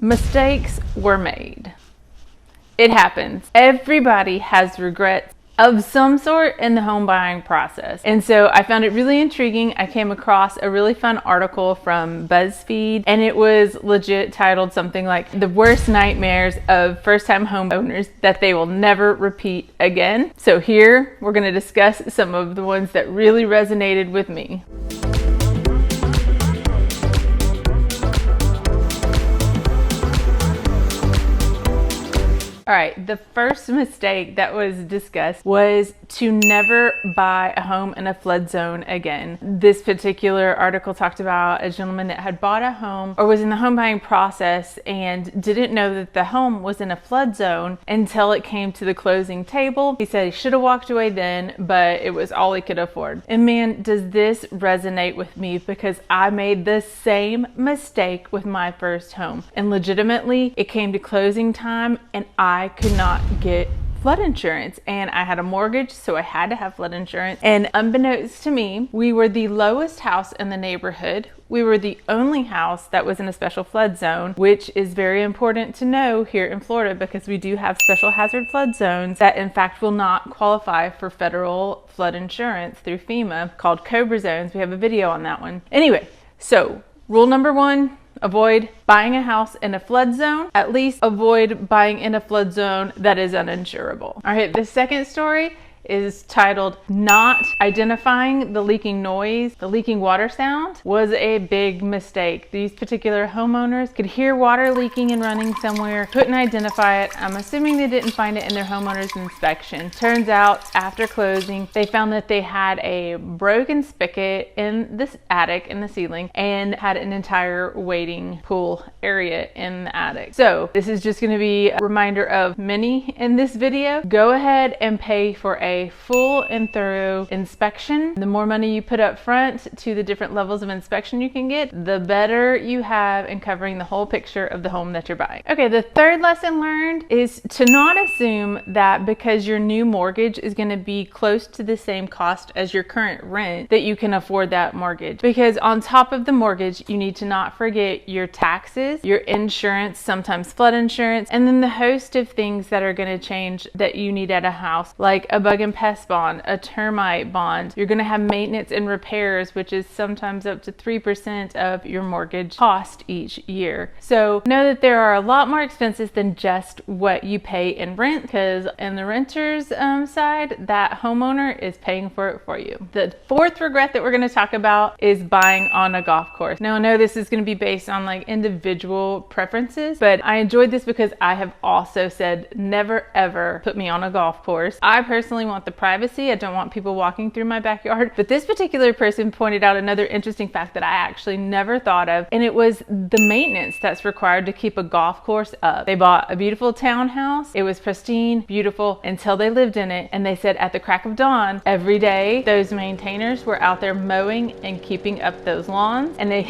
Mistakes were made. It happens. Everybody has regrets of some sort in the home buying process. And so I found it really intriguing. I came across a really fun article from BuzzFeed, and it was legit titled something like "The Worst Nightmares of First-Time Homeowners That They Will Never Repeat Again." So here we're going to discuss some of the ones that really resonated with me. All right, the first mistake that was discussed was to never buy a home in a flood zone again. This particular article talked about a gentleman that had bought a home or was in the home buying process and didn't know that the home was in a flood zone until it came to the closing table. He said he should have walked away then, but it was all he could afford. And man, does this resonate with me, because I made the same mistake with my first home. And legitimately, it came to closing time and I could not get flood insurance, and I had a mortgage, so I had to have flood insurance. And unbeknownst to me, we were the lowest house in the neighborhood. We were the only house that was in a special flood zone, which is very important to know here in Florida, because we do have special hazard flood zones that in fact will not qualify for federal flood insurance through FEMA, called COBRA zones. We have a video on that one. Anyway, so rule number one, avoid buying a house in a flood zone. At least avoid buying in a flood zone that is uninsurable. All right, the second story is titled "Not Identifying the Leaking Noise, the Leaking Water Sound Was a Big Mistake." These particular homeowners could hear water leaking and running somewhere, couldn't identify it. I'm assuming they didn't find it in their homeowner's inspection. Turns out after closing, they found that they had a broken spigot in this attic in the ceiling and had an entire wading pool area in the attic. So this is just going to be a reminder of many in this video. Go ahead and pay for a full and thorough inspection. The more money you put up front to the different levels of inspection you can get, the better you have in covering the whole picture of the home that you're buying. Okay, the third lesson learned is to not assume that because your new mortgage is going to be close to the same cost as your current rent, that you can afford that mortgage. Because on top of the mortgage, you need to not forget your taxes, your insurance, sometimes flood insurance, and then the host of things that are going to change that you need at a house, like a bug and pest bond, a termite bond. You're going to have maintenance and repairs, which is sometimes up to 3% of your mortgage cost each year. So know that there are a lot more expenses than just what you pay in rent, because in the renter's side, that homeowner is paying for it for you. The fourth regret that we're going to talk about is buying on a golf course. Now I know this is going to be based on like individual preferences, but I enjoyed this because I have also said never ever put me on a golf course. I personally want the privacy. I don't want people walking through my backyard. But this particular person pointed out another interesting fact that I actually never thought of, and it was the maintenance that's required to keep a golf course up. They bought a beautiful townhouse. It was pristine, beautiful, until they lived in it. And they said at the crack of dawn, every day, those maintainers were out there mowing and keeping up those lawns. And they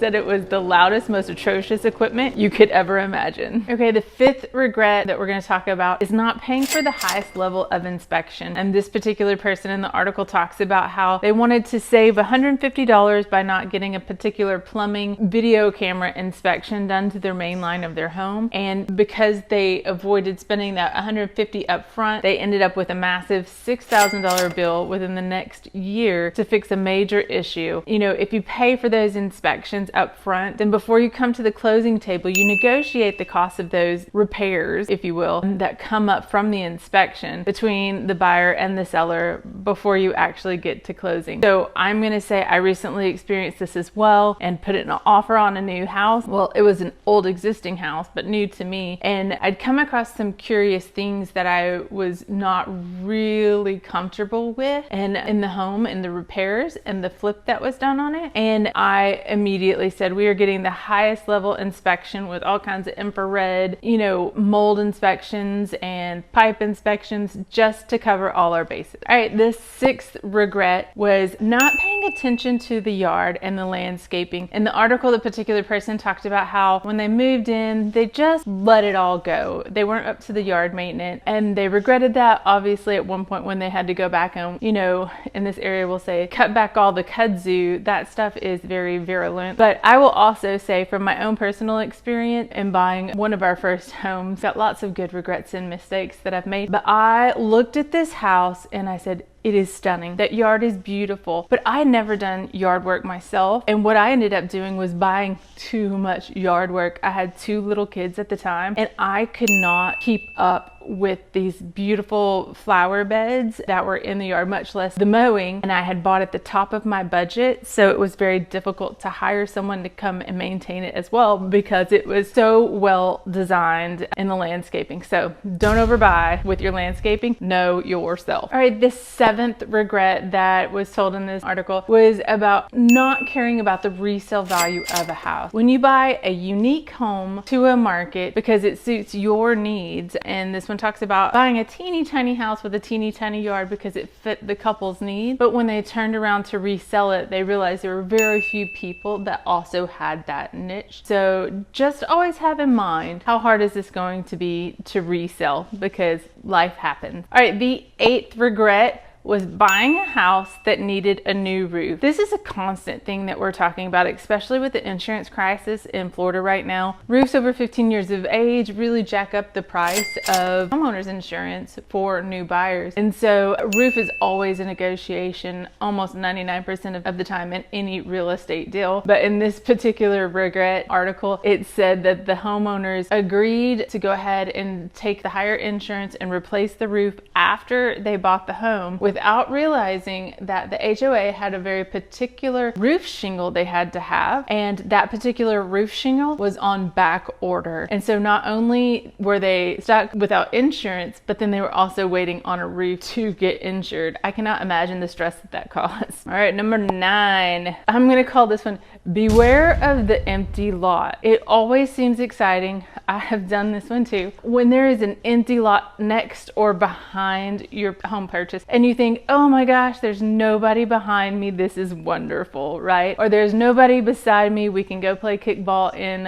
said it was the loudest, most atrocious equipment you could ever imagine. Okay, the fifth regret that we're going to talk about is not paying for the highest level of inspection. And this particular person in the article talks about how they wanted to save $150 by not getting a particular plumbing video camera inspection done to their main line of their home. And because they avoided spending that $150 up front, they ended up with a massive $6,000 bill within the next year to fix a major issue. You know, if you pay for those inspections up front, then before you come to the closing table, you negotiate the cost of those repairs, if you will, that come up from the inspection between the buyer and the seller before you actually get to closing. So I'm going to say I recently experienced this as well and put in an offer on a new house. Well, it was an old existing house, but new to me. And I'd come across some curious things that I was not really comfortable with and in the home and the repairs and the flip that was done on it. And I immediately said, we are getting the highest level inspection with all kinds of infrared, you know, mold inspections and pipe inspections just to cover cover all our bases. All right, the sixth regret was not paying attention to the yard and the landscaping. In the article, the particular person talked about how when they moved in, they just let it all go. They weren't up to the yard maintenance, and they regretted that obviously at one point when they had to go back and, you know, in this area we'll say cut back all the kudzu. That stuff is very virulent. But I will also say from my own personal experience in buying one of our first homes, got lots of good regrets and mistakes that I've made. But I looked at this house and I said, it is stunning. That yard is beautiful. But I had never done yard work myself. And what I ended up doing was buying too much yard work. I had 2 little kids at the time and I could not keep up with these beautiful flower beds that were in the yard, much less the mowing. And I had bought at the top of my budget. So it was very difficult to hire someone to come and maintain it as well because it was so well designed in the landscaping. So don't overbuy with your landscaping. Know yourself. All right, this 7th regret that was told in this article was about not caring about the resale value of a house. When you buy a unique home to a market because it suits your needs, and this one talks about buying a teeny tiny house with a teeny tiny yard because it fit the couple's need, but when they turned around to resell it, they realized there were very few people that also had that niche. So just always have in mind, how hard is this going to be to resell, because life happens. All right, the 8th regret was buying a house that needed a new roof. This is a constant thing that we're talking about, especially with the insurance crisis in Florida right now. Roofs over 15 years of age really jack up the price of homeowners insurance for new buyers. And so a roof is always a negotiation almost 99% of the time in any real estate deal. But in this particular regret article, it said that the homeowners agreed to go ahead and take the higher insurance and replace the roof after they bought the home, without realizing that the HOA had a very particular roof shingle they had to have, and that particular roof shingle was on back order. And so not only were they stuck without insurance, but then they were also waiting on a roof to get insured. I cannot imagine the stress that caused. All right, number 9. I'm gonna call this one, beware of the empty lot. It always seems exciting. I have done this one too. When there is an empty lot next or behind your home purchase and you think, oh my gosh, there's nobody behind me, this is wonderful, right? Or there's nobody beside me, we can go play kickball in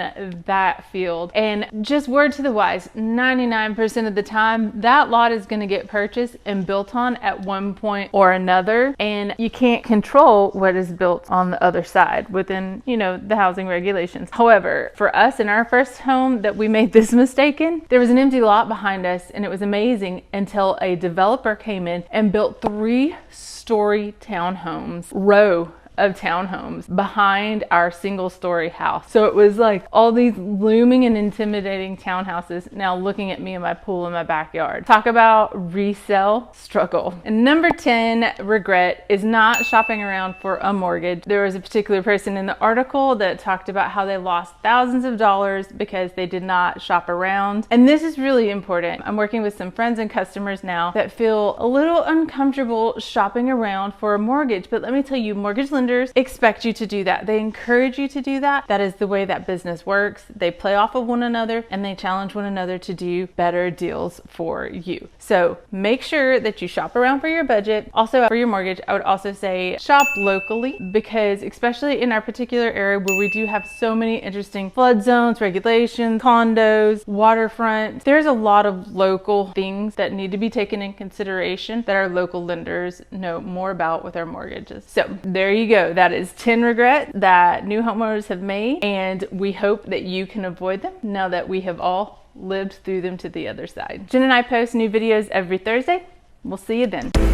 that field. And just word to the wise, 99% of the time, that lot is gonna get purchased and built on at one point or another, and you can't control what is built on the other side within, you know, the housing regulations. However, for us in our first home that we made this mistake in, there was an empty lot behind us and it was amazing until a developer came in and built 3-story townhomes, row of townhomes behind our single-story house. So it was like all these looming and intimidating townhouses now looking at me in my pool in my backyard. Talk about resale struggle. And number 10 regret is not shopping around for a mortgage. There was a particular person in the article that talked about how they lost thousands of dollars because they did not shop around. And this is really important. I'm working with some friends and customers now that feel a little uncomfortable shopping around for a mortgage. But let me tell you, mortgage lenders expect you to do that. They encourage you to do that. That is the way that business works. They play off of one another and they challenge one another to do better deals for you. So make sure that you shop around for your budget. Also for your mortgage, I would also say shop locally, because especially in our particular area where we do have so many interesting flood zones, regulations, condos, waterfront, there's a lot of local things that need to be taken in consideration that our local lenders know more about with our mortgages. So there you go. That is 10 regrets that new homeowners have made, and we hope that you can avoid them now that we have all lived through them to the other side. Jen and I post new videos every Thursday. We'll see you then.